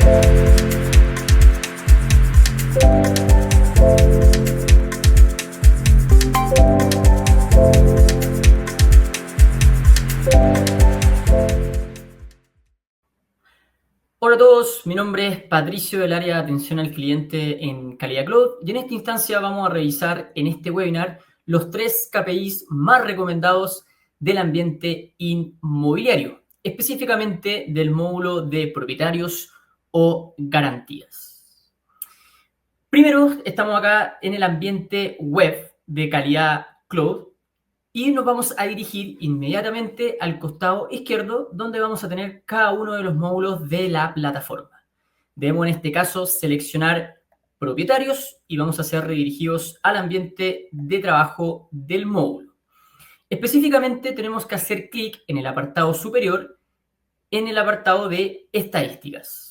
Hola a todos, mi nombre es Patricio del área de atención al cliente en Calidad Cloud y en esta instancia vamos a revisar en este webinar los 3 KPIs más recomendados del ambiente inmobiliario, específicamente del módulo de propietarios o garantías. Primero, estamos acá en el ambiente web de Calidad Cloud y nos vamos a dirigir inmediatamente al costado izquierdo, donde vamos a tener cada uno de los módulos de la plataforma. Debemos en este caso seleccionar propietarios y vamos a ser redirigidos al ambiente de trabajo del módulo. Específicamente tenemos que hacer clic en el apartado superior, en el apartado de estadísticas.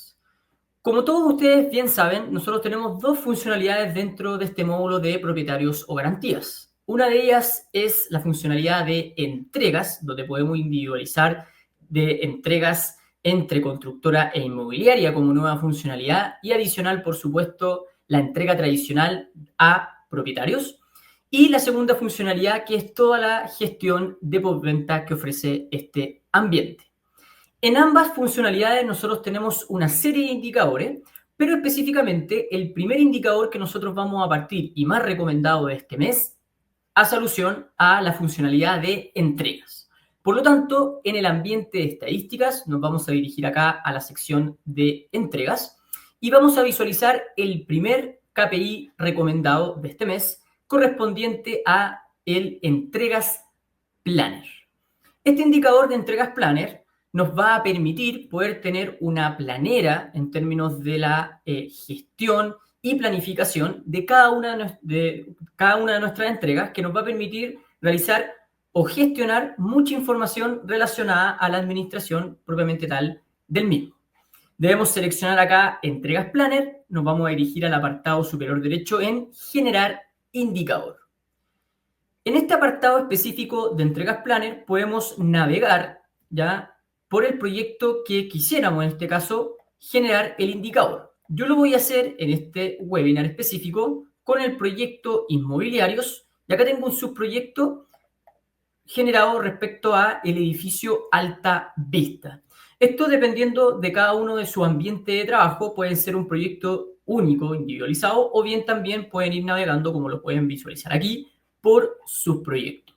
Como todos ustedes bien saben, nosotros tenemos 2 funcionalidades dentro de este módulo de propietarios o garantías. Una de ellas es la funcionalidad de entregas, donde podemos individualizar de entregas entre constructora e inmobiliaria como nueva funcionalidad y adicional, por supuesto, la entrega tradicional a propietarios. Y la segunda funcionalidad, que es toda la gestión de postventa que ofrece este ambiente. En ambas funcionalidades nosotros tenemos una serie de indicadores, pero específicamente el primer indicador que nosotros vamos a partir y más recomendado de este mes hace alusión a la funcionalidad de entregas. Por lo tanto, en el ambiente de estadísticas nos vamos a dirigir acá a la sección de entregas y vamos a visualizar el primer KPI recomendado de este mes correspondiente a el entregas planner. Este indicador de entregas planner nos va a permitir poder tener una planera en términos de la gestión y planificación de cada una de nuestras entregas, que nos va a permitir realizar o gestionar mucha información relacionada a la administración propiamente tal del mismo. Debemos seleccionar acá entregas planner, nos vamos a dirigir al apartado superior derecho en generar indicador. En este apartado específico de entregas planner podemos navegar ya por el proyecto que quisiéramos, en este caso, generar el indicador. Yo lo voy a hacer en este webinar específico con el proyecto inmobiliarios y acá tengo un subproyecto generado respecto a el edificio Alta Vista. Esto, dependiendo de cada uno de su ambiente de trabajo, puede ser un proyecto único, individualizado, o bien también pueden ir navegando, como lo pueden visualizar aquí, por sus proyectos.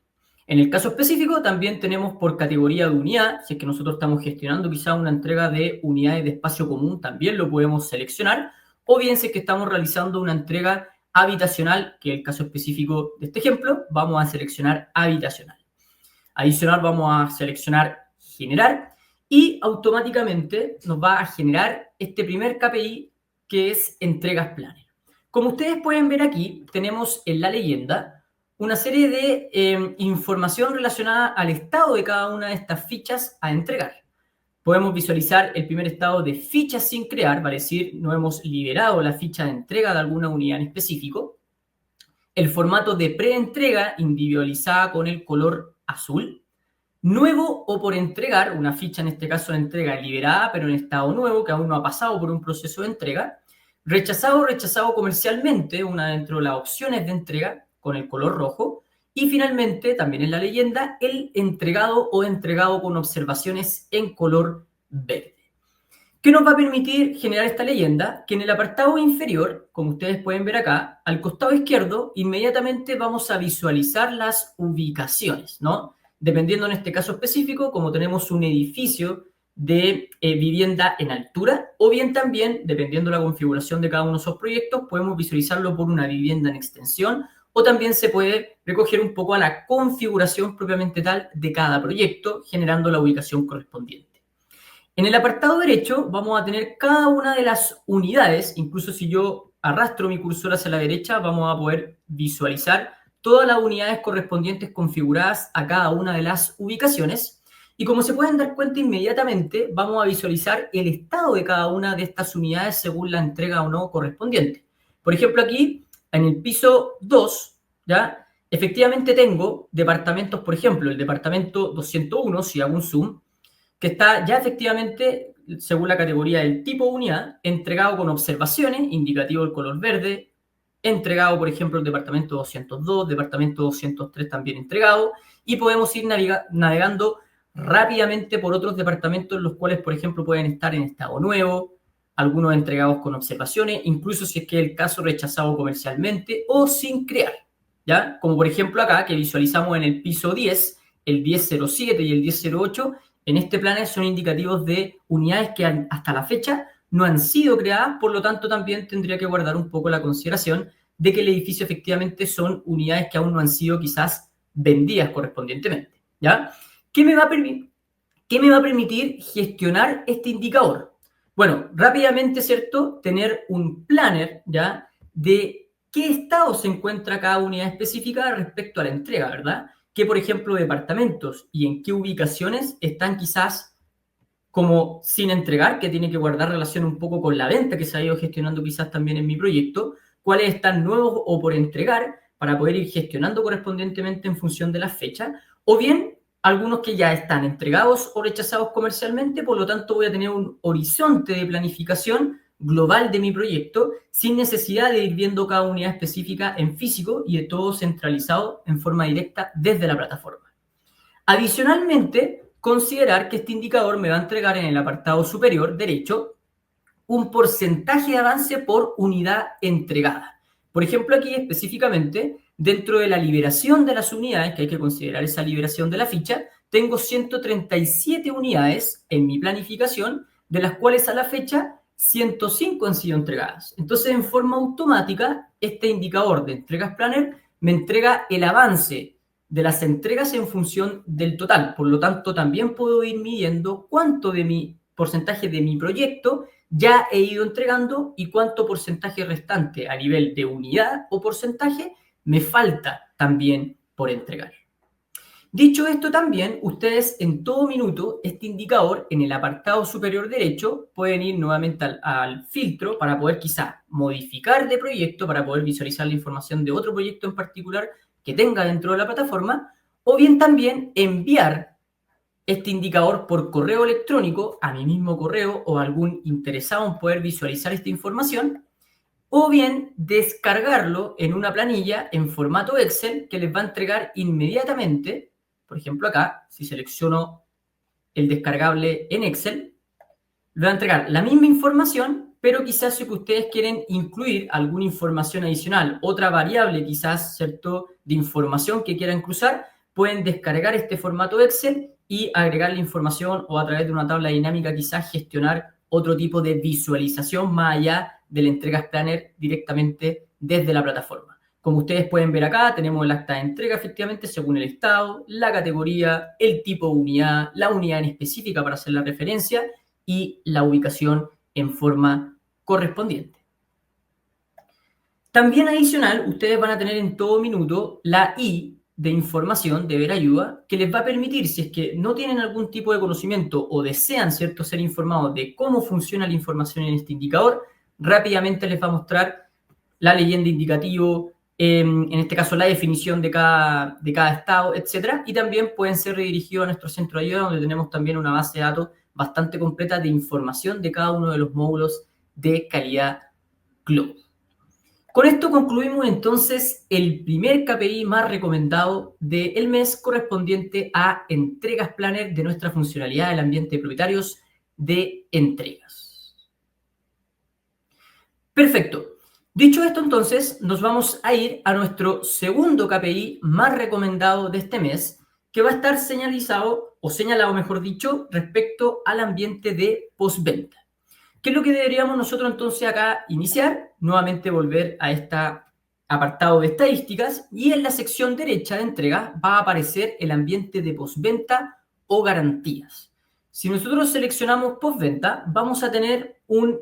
En el caso específico también tenemos por categoría de unidad, si es que nosotros estamos gestionando quizá una entrega de unidades de espacio común, también lo podemos seleccionar, o bien si es que estamos realizando una entrega habitacional, que es el caso específico de este ejemplo, vamos a seleccionar habitacional. Adicional vamos a seleccionar generar y automáticamente nos va a generar este primer KPI que es entregas planner. Como ustedes pueden ver aquí, tenemos en la leyenda una serie de información relacionada al estado de cada una de estas fichas a entregar. Podemos visualizar el primer estado de fichas sin crear, vale decir, no hemos liberado la ficha de entrega de alguna unidad en específico. El formato de preentrega individualizada con el color azul. Nuevo o por entregar, una ficha en este caso de entrega liberada, pero en estado nuevo, que aún no ha pasado por un proceso de entrega. Rechazado o rechazado comercialmente, una dentro de las opciones de entrega, con el color rojo, y finalmente, también en la leyenda, el entregado o entregado con observaciones en color verde. ¿Qué nos va a permitir generar esta leyenda? Que en el apartado inferior, como ustedes pueden ver acá, al costado izquierdo, inmediatamente vamos a visualizar las ubicaciones, ¿no? Dependiendo en este caso específico, como tenemos un edificio de vivienda en altura, o bien también, dependiendo de la configuración de cada uno de esos proyectos, podemos visualizarlo por una vivienda en extensión, o también se puede recoger un poco a la configuración propiamente tal de cada proyecto, generando la ubicación correspondiente. En el apartado derecho vamos a tener cada una de las unidades, incluso si yo arrastro mi cursor hacia la derecha, vamos a poder visualizar todas las unidades correspondientes configuradas a cada una de las ubicaciones. Y como se pueden dar cuenta inmediatamente, vamos a visualizar el estado de cada una de estas unidades según la entrega o no correspondiente. Por ejemplo, aquí, en el piso 2, ¿ya? Efectivamente tengo departamentos, por ejemplo, el departamento 201, si hago un zoom, que está ya efectivamente según la categoría del tipo de unidad, entregado con observaciones, indicativo el color verde, entregado, por ejemplo, el departamento 202, departamento 203 también entregado, y podemos ir navegando rápidamente por otros departamentos, los cuales, por ejemplo, pueden estar en estado nuevo, algunos entregados con observaciones, incluso si es que el caso rechazado comercialmente o sin crear, ¿ya? Como por ejemplo acá, que visualizamos en el piso 10, el 1007 y el 1008, en este plano son indicativos de unidades que hasta la fecha no han sido creadas, por lo tanto también tendría que guardar un poco la consideración de que el edificio efectivamente son unidades que aún no han sido quizás vendidas correspondientemente, ¿ya? ¿Qué me va a permitir gestionar este indicador? Bueno, rápidamente, ¿cierto? Tener un planner, ¿ya? De qué estado se encuentra cada unidad específica respecto a la entrega, ¿verdad? ¿Qué, por ejemplo, departamentos y en qué ubicaciones están quizás como sin entregar, que tiene que guardar relación un poco con la venta que se ha ido gestionando quizás también en mi proyecto, cuáles están nuevos o por entregar para poder ir gestionando correspondientemente en función de la fecha, o bien algunos que ya están entregados o rechazados comercialmente, por lo tanto voy a tener un horizonte de planificación global de mi proyecto sin necesidad de ir viendo cada unidad específica en físico y de todo centralizado en forma directa desde la plataforma. Adicionalmente, considerar que este indicador me va a entregar en el apartado superior derecho un porcentaje de avance por unidad entregada. Por ejemplo, aquí específicamente, dentro de la liberación de las unidades, que hay que considerar esa liberación de la ficha, tengo 137 unidades en mi planificación, de las cuales a la fecha 105 han sido entregadas. Entonces, en forma automática, este indicador de entregas planner me entrega el avance de las entregas en función del total. Por lo tanto, también puedo ir midiendo cuánto de mi porcentaje de mi proyecto ya he ido entregando y cuánto porcentaje restante a nivel de unidad o porcentaje me falta también por entregar. Dicho esto también, ustedes en todo minuto, este indicador en el apartado superior derecho pueden ir nuevamente al filtro para poder quizá modificar de proyecto, para poder visualizar la información de otro proyecto en particular que tenga dentro de la plataforma, o bien también enviar este indicador por correo electrónico a mi mismo correo o a algún interesado en poder visualizar esta información, o bien descargarlo en una planilla en formato Excel que les va a entregar inmediatamente. Por ejemplo, acá, si selecciono el descargable en Excel, le va a entregar la misma información, pero quizás si ustedes quieren incluir alguna información adicional, otra variable quizás, ¿cierto?, de información que quieran cruzar, pueden descargar este formato Excel y agregar la información o a través de una tabla dinámica quizás gestionar otro tipo de visualización más allá del entregas planner directamente desde la plataforma. Como ustedes pueden ver acá, tenemos el acta de entrega efectivamente según el estado, la categoría, el tipo de unidad, la unidad en específica para hacer la referencia y la ubicación en forma correspondiente. También adicional, ustedes van a tener en todo minuto la I de información de ver ayuda que les va a permitir, si es que no tienen algún tipo de conocimiento o desean, ¿cierto?, ser informados de cómo funciona la información en este indicador, rápidamente les va a mostrar la leyenda indicativo, en este caso la definición de cada estado, etc. Y también pueden ser redirigidos a nuestro centro de ayuda, donde tenemos también una base de datos bastante completa de información de cada uno de los módulos de calidad Cloud. Con esto concluimos entonces el primer KPI más recomendado del mes correspondiente a entregas planner de nuestra funcionalidad del ambiente de propietarios de entregas. Perfecto. Dicho esto, entonces, nos vamos a ir a nuestro segundo KPI más recomendado de este mes, que va a estar señalizado, o señalado, mejor dicho, respecto al ambiente de postventa. ¿Qué es lo que deberíamos nosotros entonces acá iniciar? Nuevamente volver a este apartado de estadísticas y en la sección derecha de entrega va a aparecer el ambiente de postventa o garantías. Si nosotros seleccionamos postventa, vamos a tener un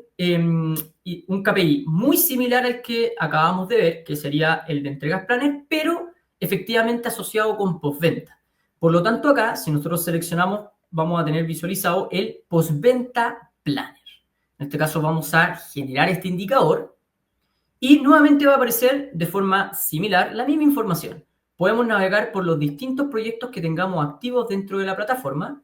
KPI muy similar al que acabamos de ver, que sería el de entregas planner, pero efectivamente asociado con postventa. Por lo tanto, acá, si nosotros seleccionamos, vamos a tener visualizado el postventa planner. En este caso vamos a generar este indicador y nuevamente va a aparecer de forma similar la misma información. Podemos navegar por los distintos proyectos que tengamos activos dentro de la plataforma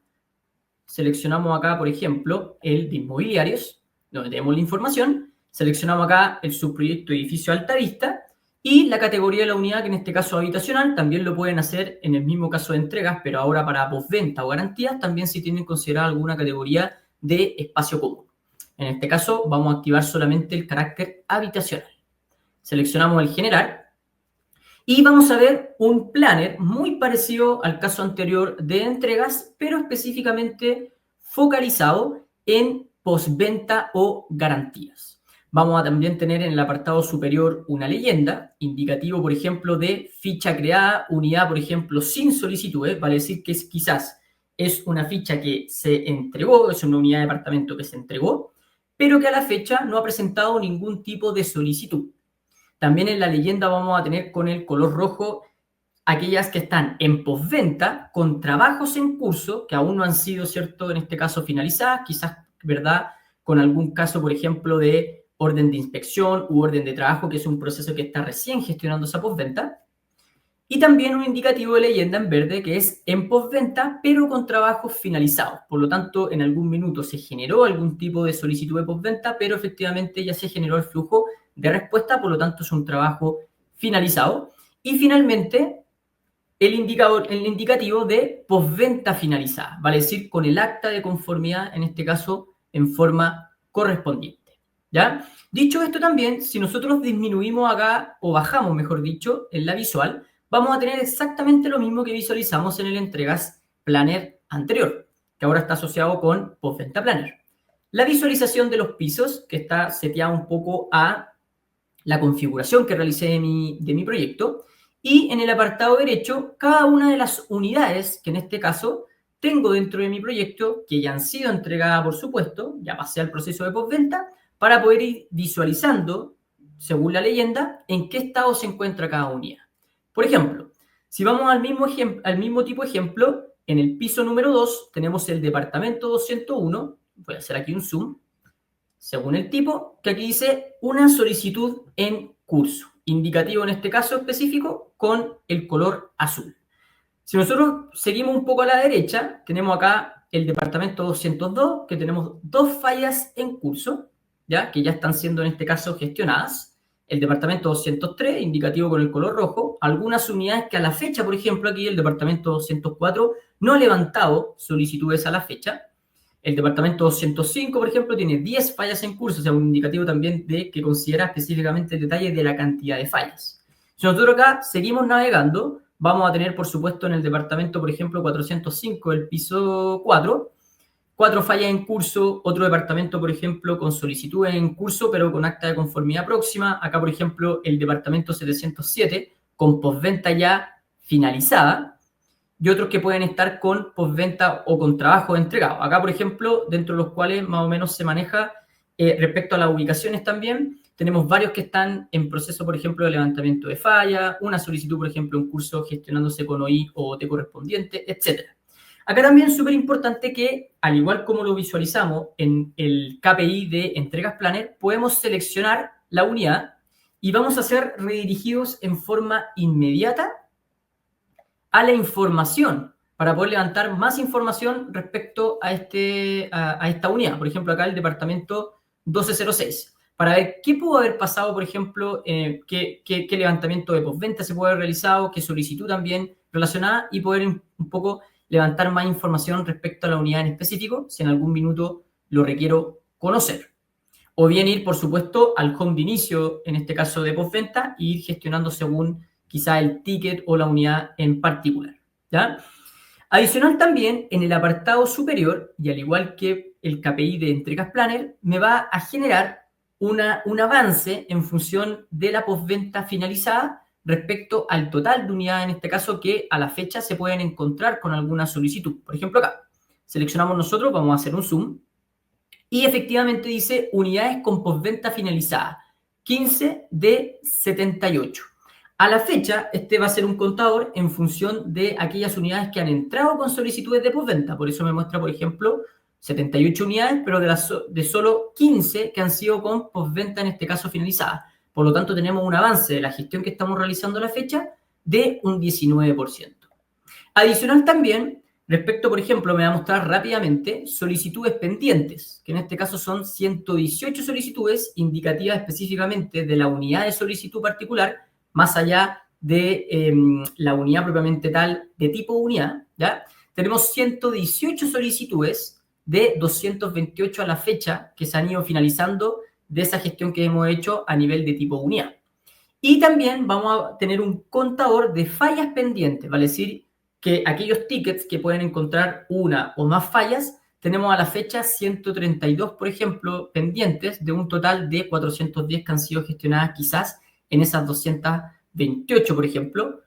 seleccionamos acá, por ejemplo, el de inmobiliarios, donde tenemos la información, seleccionamos acá el subproyecto edificio Altavista y la categoría de la unidad, que en este caso es habitacional, también lo pueden hacer en el mismo caso de entregas, pero ahora para postventa o garantías, también si tienen considerada alguna categoría de espacio común. En este caso vamos a activar solamente el carácter habitacional. Seleccionamos el generar y vamos a ver un planner muy parecido al caso anterior de entregas, pero específicamente focalizado en postventa o garantías. Vamos a también tener en el apartado superior una leyenda, indicativo, por ejemplo, de ficha creada, unidad, por ejemplo, sin solicitudes, vale decir que quizás es una ficha que se entregó, es una unidad de departamento que se entregó, pero que a la fecha no ha presentado ningún tipo de solicitud. También en la leyenda vamos a tener con el color rojo aquellas que están en postventa con trabajos en curso que aún no han sido, ¿cierto?, en este caso finalizadas, quizás, ¿verdad?, con algún caso, por ejemplo, de orden de inspección u orden de trabajo, que es un proceso que está recién gestionando esa postventa. Y también un indicativo de leyenda en verde que es en postventa, pero con trabajos finalizados. Por lo tanto, en algún minuto se generó algún tipo de solicitud de postventa, pero efectivamente ya se generó el flujo de respuesta, por lo tanto es un trabajo finalizado. Y finalmente, el indicativo de postventa finalizada, vale decir, con el acta de conformidad, en este caso, en forma correspondiente. ¿Ya? Dicho esto también, si nosotros disminuimos acá, o bajamos, mejor dicho, en la visual, vamos a tener exactamente lo mismo que visualizamos en el entregas planner anterior, que ahora está asociado con postventa planner. La visualización de los pisos, que está seteada un poco a la configuración que realicé de mi proyecto, y en el apartado derecho, cada una de las unidades que en este caso tengo dentro de mi proyecto, que ya han sido entregadas, por supuesto, ya pasé al proceso de postventa, para poder ir visualizando, según la leyenda, en qué estado se encuentra cada unidad. Por ejemplo, si vamos al mismo tipo de ejemplo, en el piso número 2 tenemos el departamento 201, voy a hacer aquí un zoom, según el tipo, que aquí dice una solicitud en curso, indicativo en este caso específico con el color azul. Si nosotros seguimos un poco a la derecha, tenemos acá el departamento 202, que tenemos 2 fallas en curso, ¿ya?, que ya están siendo en este caso gestionadas. El departamento 203, indicativo con el color rojo. Algunas unidades que a la fecha, por ejemplo, aquí el departamento 204 no ha levantado solicitudes a la fecha. El departamento 205, por ejemplo, tiene 10 fallas en curso, o sea, un indicativo también de que considera específicamente el detalle de la cantidad de fallas. Si nosotros acá seguimos navegando, vamos a tener, por supuesto, en el departamento, por ejemplo, 405, el piso 4, 4 fallas en curso, otro departamento, por ejemplo, con solicitudes en curso, pero con acta de conformidad próxima. Acá, por ejemplo, el departamento 707, con postventa ya finalizada, y otros que pueden estar con postventa o con trabajo entregado. Acá, por ejemplo, dentro de los cuales más o menos se maneja respecto a las ubicaciones también, tenemos varios que están en proceso, por ejemplo, de levantamiento de falla, una solicitud, por ejemplo, un curso gestionándose con OI o OT correspondiente, etc. Acá también es súper importante que, al igual como lo visualizamos en el KPI de entregas planner, podemos seleccionar la unidad y vamos a ser redirigidos en forma inmediata a la información para poder levantar más información respecto a esta unidad. Por ejemplo, acá el departamento 1206, para ver qué pudo haber pasado, por ejemplo, qué levantamiento de postventa se puede haber realizado, qué solicitud también relacionada, y poder un poco levantar más información respecto a la unidad en específico, si en algún minuto lo requiero conocer. O bien ir, por supuesto, al home de inicio, en este caso de postventa, e ir gestionando según quizá el ticket o la unidad en particular, ¿ya? Adicional también, en el apartado superior, y al igual que el KPI de entregas planner, me va a generar un avance en función de la postventa finalizada respecto al total de unidades, en este caso, que a la fecha se pueden encontrar con alguna solicitud. Por ejemplo, acá, seleccionamos nosotros, vamos a hacer un zoom, y efectivamente dice unidades con postventa finalizada, 15 de 78. A la fecha, este va a ser un contador en función de aquellas unidades que han entrado con solicitudes de postventa. Por eso me muestra, por ejemplo, 78 unidades, pero de solo 15 que han sido con postventa, en este caso finalizada. Por lo tanto, tenemos un avance de la gestión que estamos realizando a la fecha de un 19%. Adicional también, Respecto, por ejemplo, me va a mostrar rápidamente solicitudes pendientes, que en este caso son 118 solicitudes indicativas específicamente de la unidad de solicitud particular, más allá de la unidad propiamente tal de tipo unidad, ¿ya? Tenemos 118 solicitudes de 228 a la fecha que se han ido finalizando de esa gestión que hemos hecho a nivel de tipo unidad. Y también vamos a tener un contador de fallas pendientes, vale decir que aquellos tickets que pueden encontrar una o más fallas, tenemos a la fecha 132, por ejemplo, pendientes de un total de 410 que han sido gestionadas quizás en esas 228, por ejemplo,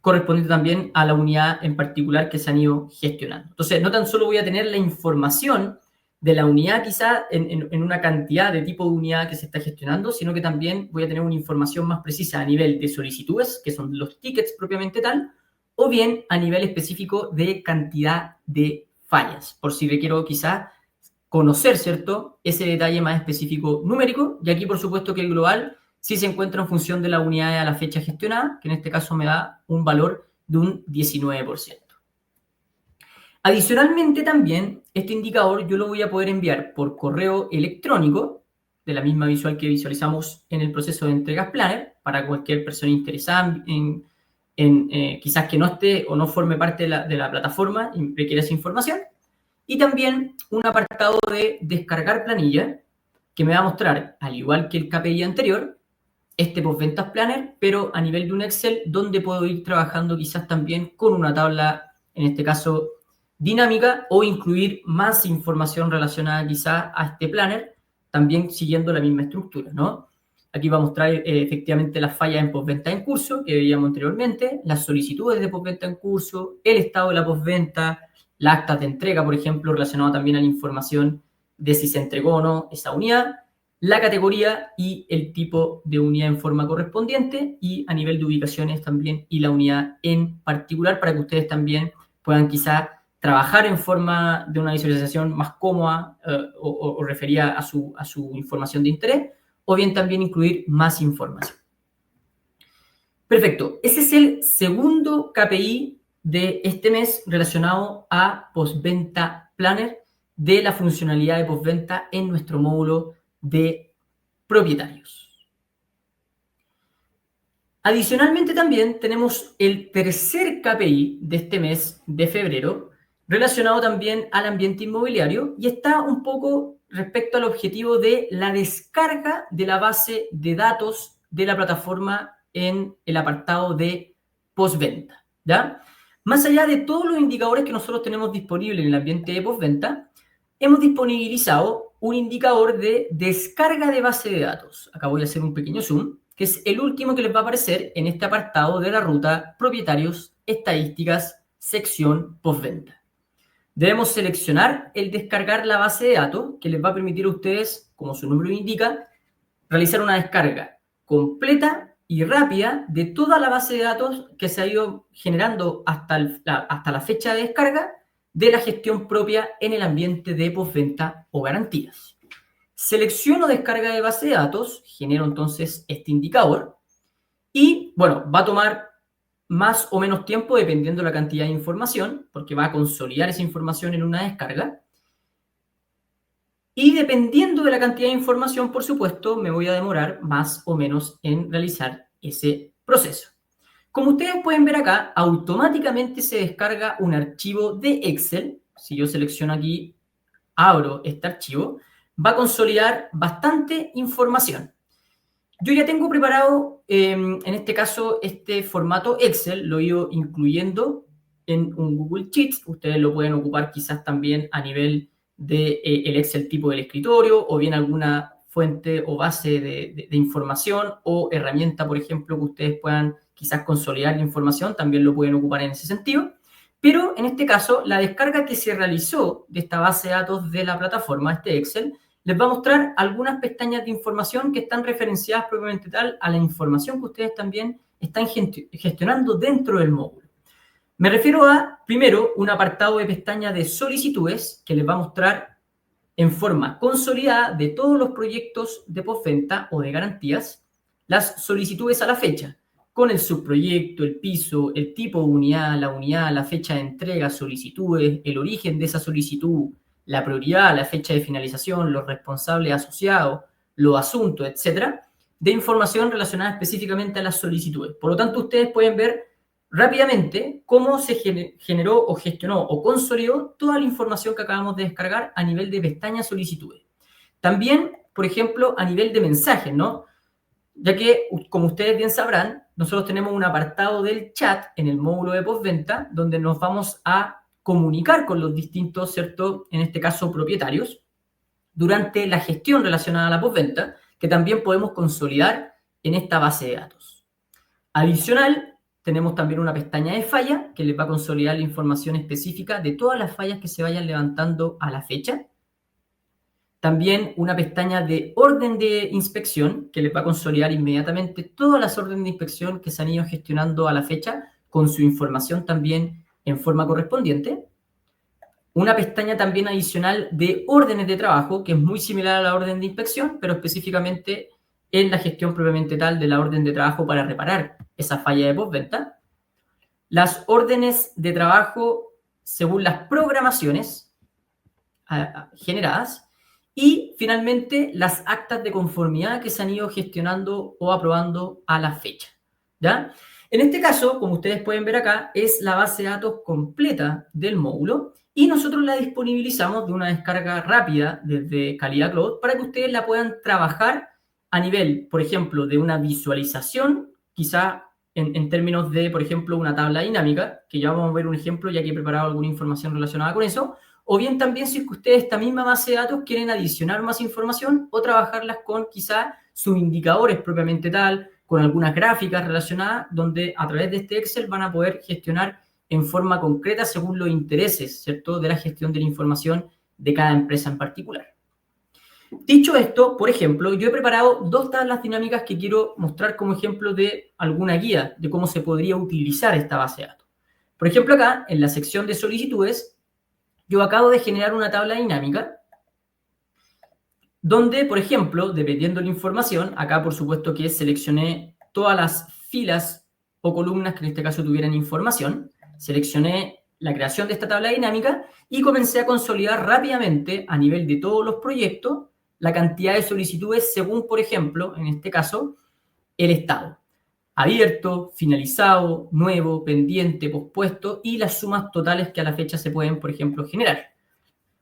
correspondiente también a la unidad en particular que se han ido gestionando. Entonces, no tan solo voy a tener la información de la unidad quizá en una cantidad de tipo de unidad que se está gestionando, sino que también voy a tener una información más precisa a nivel de solicitudes, que son los tickets propiamente tal, o bien a nivel específico de cantidad de fallas, por si requiero quizá conocer, ¿cierto?, ese detalle más específico numérico, y aquí por supuesto que el global sí se encuentra en función de la unidad a la fecha gestionada, que en este caso me da un valor de un 19%. Adicionalmente también, este indicador yo lo voy a poder enviar por correo electrónico, de la misma visual que visualizamos en el proceso de entregas planner, para cualquier persona interesada en quizás que no esté o no forme parte de la plataforma y requiera esa información. Y también un apartado de descargar planilla, que me va a mostrar, al igual que el KPI anterior, este postventas planner, pero a nivel de un Excel, donde puedo ir trabajando quizás también con una tabla, en este caso, dinámica, o incluir más información relacionada quizás a este planner, también siguiendo la misma estructura, ¿no? Aquí va a mostrar efectivamente las fallas en postventa en curso, que veíamos anteriormente, las solicitudes de postventa en curso, el estado de la postventa, las actas de entrega, por ejemplo, relacionado también a la información de si se entregó o no esa unidad, la categoría y el tipo de unidad en forma correspondiente, y a nivel de ubicaciones también, y la unidad en particular, para que ustedes también puedan quizá trabajar en forma de una visualización más cómoda o referida a su información de interés, o bien también incluir más información. Perfecto. Ese es el segundo KPI de este mes relacionado a Postventa Planner de la funcionalidad de postventa en nuestro módulo de propietarios. Adicionalmente también tenemos el tercer KPI de este mes de febrero relacionado también al ambiente inmobiliario y está un poco respecto al objetivo de la descarga de la base de datos de la plataforma en el apartado de postventa, ¿ya? Más allá de todos los indicadores que nosotros tenemos disponibles en el ambiente de postventa, hemos disponibilizado un indicador de descarga de base de datos. Acá voy a hacer un pequeño zoom, que es el último que les va a aparecer en este apartado de la ruta propietarios, estadísticas, sección postventa. Debemos seleccionar el descargar la base de datos, que les va a permitir a ustedes, como su nombre lo indica, realizar una descarga completa y rápida de toda la base de datos que se ha ido generando hasta la fecha de descarga de la gestión propia en el ambiente de postventa o garantías. Selecciono descarga de base de datos, genero entonces este indicador y, bueno, va a tomar más o menos tiempo dependiendo de la cantidad de información, porque va a consolidar esa información en una descarga. Y dependiendo de la cantidad de información, por supuesto, me voy a demorar más o menos en realizar ese proceso. Como ustedes pueden ver acá, automáticamente se descarga un archivo de Excel. Si yo selecciono aquí, abro este archivo, va a consolidar bastante información. Yo ya tengo preparado, en este caso, este formato Excel, lo he ido incluyendo en un Google Sheets. Ustedes lo pueden ocupar quizás también a nivel de el Excel tipo del escritorio, o bien alguna fuente o base de información o herramienta, por ejemplo, que ustedes puedan quizás consolidar la información, también lo pueden ocupar en ese sentido. Pero en este caso, la descarga que se realizó de esta base de datos de la plataforma, este Excel, les va a mostrar algunas pestañas de información que están referenciadas propiamente tal a la información que ustedes también están gestionando dentro del módulo. Me refiero a, primero, un apartado de pestaña de solicitudes que les va a mostrar en forma consolidada de todos los proyectos de postventa o de garantías las solicitudes a la fecha. con el subproyecto, el piso, el tipo de unidad, la fecha de entrega, solicitudes, el origen de esa solicitud, la prioridad, la fecha de finalización, los responsables asociados, los asuntos, etcétera, de información relacionada específicamente a las solicitudes. Por lo tanto, ustedes pueden ver rápidamente cómo se generó o gestionó o consolidó toda la información que acabamos de descargar a nivel de pestaña solicitudes. También, por ejemplo, a nivel de mensajes, ¿no? Ya que, como ustedes bien sabrán, nosotros tenemos un apartado del chat en el módulo de postventa donde nos vamos a comunicar con los distintos, ¿cierto? En este caso, propietarios, durante la gestión relacionada a la postventa, que también podemos consolidar en esta base de datos. Adicional, tenemos también una pestaña de falla que les va a consolidar la información específica de todas las fallas que se vayan levantando a la fecha. También una pestaña de orden de inspección que les va a consolidar inmediatamente todas las órdenes de inspección que se han ido gestionando a la fecha con su información también en forma correspondiente. Una pestaña también adicional de órdenes de trabajo que es muy similar a la orden de inspección, pero específicamente en la gestión propiamente tal de la orden de trabajo para reparar esa falla de postventa. Las órdenes de trabajo según las programaciones generadas. Y finalmente, las actas de conformidad que se han ido gestionando o aprobando a la fecha, ¿ya? En este caso, como ustedes pueden ver acá, es la base de datos completa del módulo y nosotros la disponibilizamos de una descarga rápida desde Calidad Cloud para que ustedes la puedan trabajar a nivel, por ejemplo, de una visualización, quizá en términos de, por ejemplo, una tabla dinámica, que ya vamos a ver un ejemplo ya que he preparado alguna información relacionada con eso, o bien también si es que ustedes esta misma base de datos quieren adicionar más información o trabajarlas con quizá subindicadores propiamente tal, con algunas gráficas relacionadas, donde a través de este Excel van a poder gestionar en forma concreta según los intereses, ¿cierto?, de la gestión de la información de cada empresa en particular. Dicho esto, por ejemplo, yo he preparado dos tablas dinámicas que quiero mostrar como ejemplo de alguna guía de cómo se podría utilizar esta base de datos. Por ejemplo, acá, en la sección de solicitudes, yo acabo de generar una tabla dinámica donde, por ejemplo, dependiendo de la información, acá por supuesto que seleccioné todas las filas o columnas que en este caso tuvieran información, seleccioné la creación de esta tabla dinámica y comencé a consolidar rápidamente a nivel de todos los proyectos la cantidad de solicitudes según, por ejemplo, en este caso, el estado. Abierto, finalizado, nuevo, pendiente, pospuesto y las sumas totales que a la fecha se pueden, por ejemplo, generar.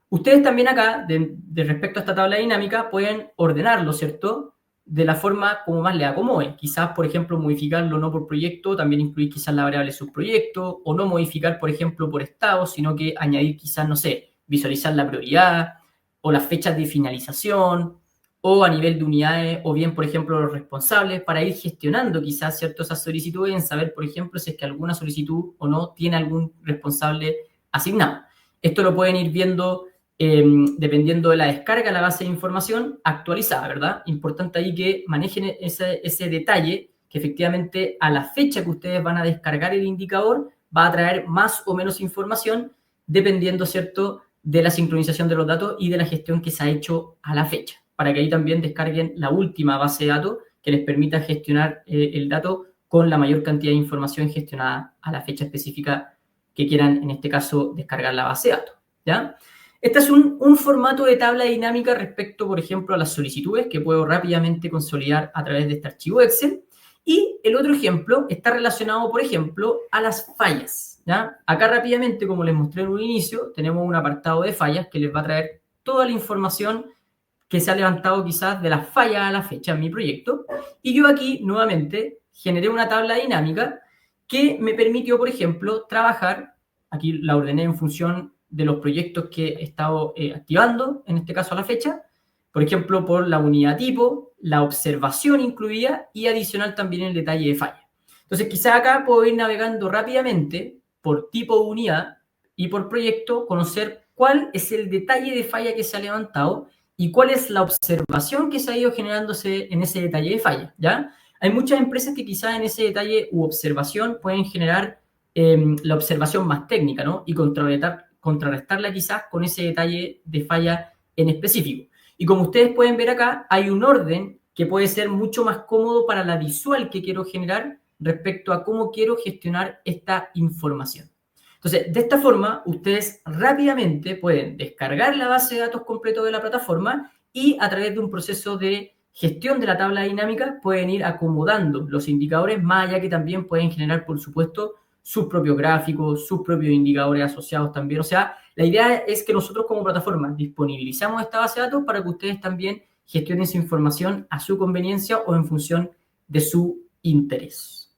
Ustedes también acá, de respecto a esta tabla dinámica, pueden ordenarlo, ¿cierto?, de la forma como más les acomode. Quizás, por ejemplo, modificarlo no por proyecto, también incluir quizás la variable subproyecto, o no modificar, por ejemplo, por estado, sino que añadir quizás, no sé, visualizar la prioridad, o las fechas de finalización, o a nivel de unidades, o bien, por ejemplo, los responsables, para ir gestionando quizás, ¿cierto?, esas solicitudes, en saber, por ejemplo, si es que alguna solicitud o no tiene algún responsable asignado. Esto lo pueden ir viendo dependiendo de la descarga, la base de información actualizada, ¿verdad? Importante ahí que manejen ese detalle, que efectivamente a la fecha que ustedes van a descargar el indicador va a traer más o menos información dependiendo, ¿cierto?, de la sincronización de los datos y de la gestión que se ha hecho a la fecha, para que ahí también descarguen la última base de datos que les permita gestionar el dato con la mayor cantidad de información gestionada a la fecha específica que quieran, en este caso, descargar la base de datos, ¿ya? Este es un formato de tabla dinámica respecto, por ejemplo, a las solicitudes que puedo rápidamente consolidar a través de este archivo Excel. Y el otro ejemplo está relacionado, por ejemplo, a las fallas, ¿ya? Acá rápidamente, como les mostré en un inicio, tenemos un apartado de fallas que les va a traer toda la información que se ha levantado quizás de las fallas a la fecha en mi proyecto. Y yo aquí, nuevamente, generé una tabla dinámica que me permitió, por ejemplo, trabajar, aquí la ordené en función de los proyectos que he estado activando, en este caso a la fecha, por ejemplo, por la unidad tipo, la observación incluida y adicional también el detalle de falla. Entonces, quizá acá puedo ir navegando rápidamente por tipo de unidad y por proyecto, conocer cuál es el detalle de falla que se ha levantado y cuál es la observación que se ha ido generándose en ese detalle de falla, ¿ya? Hay muchas empresas que quizá en ese detalle u observación pueden generar la observación más técnica, ¿no? Y contrarrestarla quizás con ese detalle de falla en específico. Y como ustedes pueden ver acá, hay un orden que puede ser mucho más cómodo para la visual que quiero generar respecto a cómo quiero gestionar esta información. Entonces, de esta forma, ustedes rápidamente pueden descargar la base de datos completo de la plataforma y a través de un proceso de gestión de la tabla dinámica pueden ir acomodando los indicadores, más allá que también pueden generar, por supuesto, sus propios gráficos, sus propios indicadores asociados también. O sea, la idea es que nosotros como plataforma disponibilizamos esta base de datos para que ustedes también gestionen esa información a su conveniencia o en función de su interés.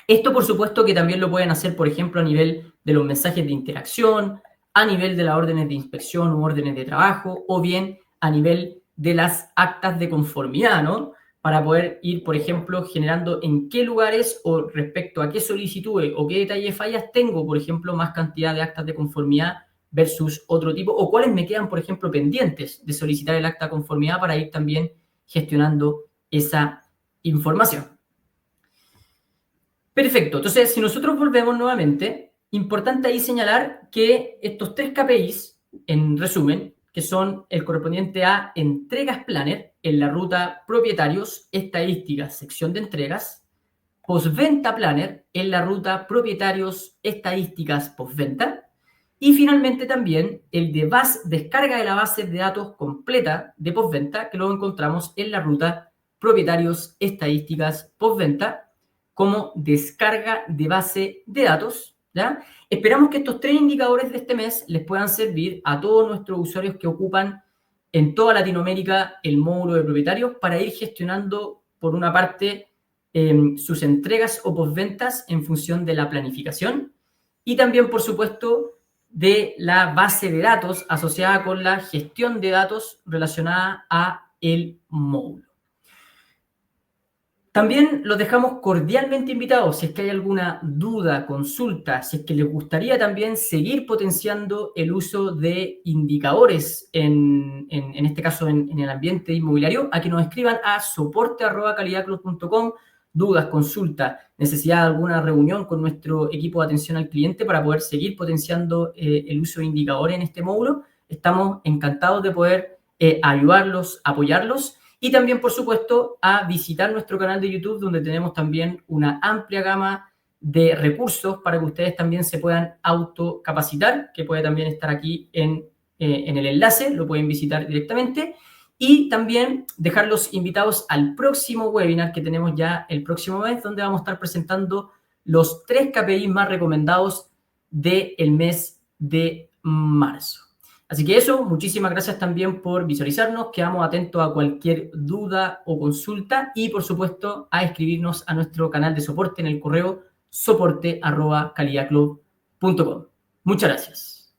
Esto, por supuesto, que también lo pueden hacer, por ejemplo, a nivel de los mensajes de interacción, a nivel de las órdenes de inspección u órdenes de trabajo, o bien a nivel de las actas de conformidad, ¿no? Para poder ir, por ejemplo, generando en qué lugares o respecto a qué solicitudes o qué detalle de fallas tengo, por ejemplo, más cantidad de actas de conformidad versus otro tipo, o cuáles me quedan, por ejemplo, pendientes de solicitar el acta de conformidad para ir también gestionando esa información. Perfecto. Entonces, si nosotros volvemos nuevamente, importante ahí señalar que estos 3 KPIs, en resumen, que son el correspondiente a entregas planner en la ruta propietarios, estadísticas, sección de entregas, postventa planner en la ruta propietarios, estadísticas, postventa, y finalmente también el de descarga de la base de datos completa de postventa, que lo encontramos en la ruta propietarios, estadísticas, postventa, como descarga de base de datos, ¿ya? Esperamos que estos 3 indicadores de este mes les puedan servir a todos nuestros usuarios que ocupan en toda Latinoamérica el módulo de propietarios para ir gestionando, por una parte, sus entregas o postventas en función de la planificación y también, por supuesto, de la base de datos asociada con la gestión de datos relacionada a el módulo. También los dejamos cordialmente invitados, si es que hay alguna duda, consulta, si es que les gustaría también seguir potenciando el uso de indicadores, en este caso en el ambiente inmobiliario, a que nos escriban a soporte@calidadclub.com, dudas, consultas, necesidad de alguna reunión con nuestro equipo de atención al cliente para poder seguir potenciando el uso de indicadores en este módulo. Estamos encantados de poder ayudarlos, apoyarlos. Y también, por supuesto, a visitar nuestro canal de YouTube, donde tenemos también una amplia gama de recursos para que ustedes también se puedan autocapacitar, que puede también estar aquí en el enlace, lo pueden visitar directamente. Y también dejarlos invitados al próximo webinar que tenemos ya el próximo mes, donde vamos a estar presentando los 3 KPIs más recomendados del mes de marzo. Así que eso, muchísimas gracias también por visualizarnos, quedamos atentos a cualquier duda o consulta y, por supuesto, a escribirnos a nuestro canal de soporte en el correo soporte@calidadclub.com. Muchas gracias.